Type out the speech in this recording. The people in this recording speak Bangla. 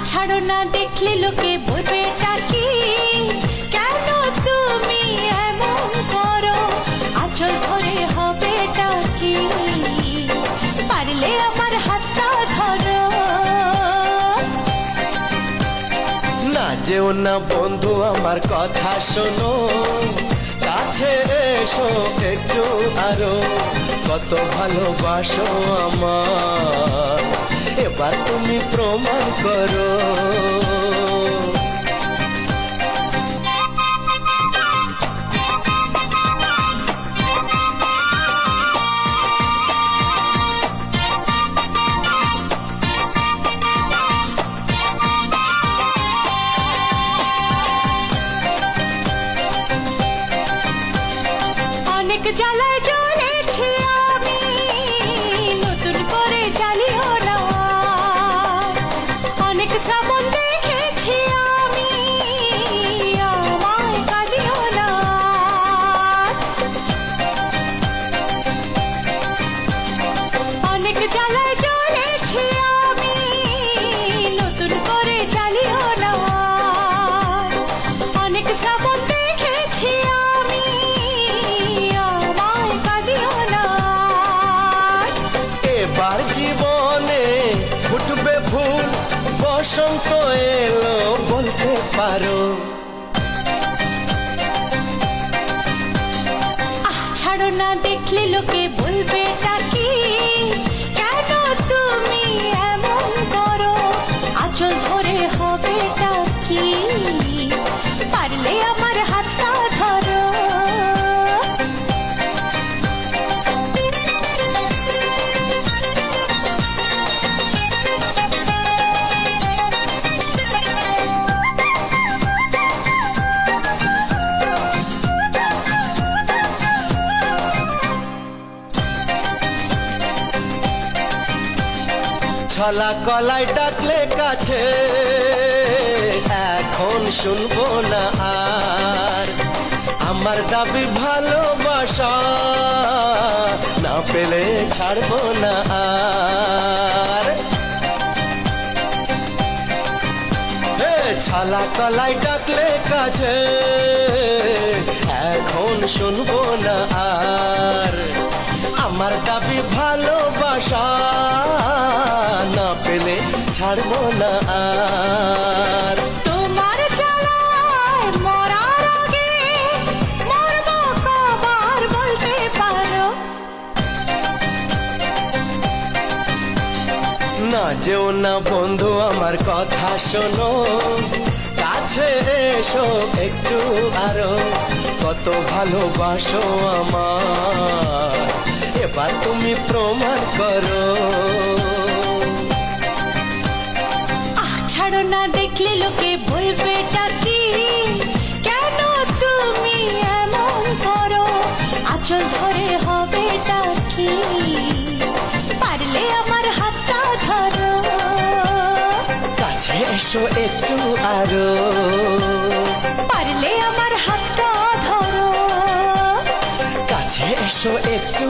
ছাড়ো না, দেখলে লোকে বলবে এটা কি, কেন তুমি এমন করো, আঁচল ধরে হবে এটা কি, পারলে আমার হাতটা ধরো। না যেও না বন্ধু, আমার কথা শোনো, কাছে এসো একটু আরো, কত ভালোবাসো আমার, এবার তুমি প্রমাণ করো। অনেক জ্বালায় জ্বলেছি আমি, নতুন করে জ্বালিও না, অনেক শ্রাবণ দেখেছি আমি, আমায় কাঁদিও না। অনেক জ্বালায় জ্বলেছি আমি, নতুন করে জ্বালিও না, অনেক শ্রাবণ দেখেছি আমি, আমায় কাঁদিও না। এবার জীবনে ফুটবে ফুল, বসন্ত এলো বলতে পারো। ছাড়ো না, দেখলে লোকে বলবে এটা কি, কেন তুমি এমন করো, আঁচল ধরে হবে এটা কি, পারলে আমার হাতটা ধরো। ছলা কলাই ডাকলে কাছে, এখন শুনবো না আর, আমার দাবি ভালোবাসা, না পেলে ছাড়বো না আর। ছলা কলাই ডাকলে কাছে, এখন শুনবো না আর, আমার দাবি ভালোবাসা, না পেলে ছাড়বো না আর। তোমার জ্বালায় মরার আগে মরবো কবার বলতে পারো। না যেও না বন্ধু, আমার কথা শোনো, কাছে এসো একটু আরো, কত ভালোবাসো আমার, এবার তুমি প্রমাণ করো। ছাড়ো না, দেখলে লোকে বলবে এটা কি, কেন তুমি এমন করো, আঁচল ধরে হবে এটা কি, পারলে আমার হাতটা ধরো। কাছে এসো একটু আরো, পারলে আমার হাতটা ধরো। কাছে এসো একটু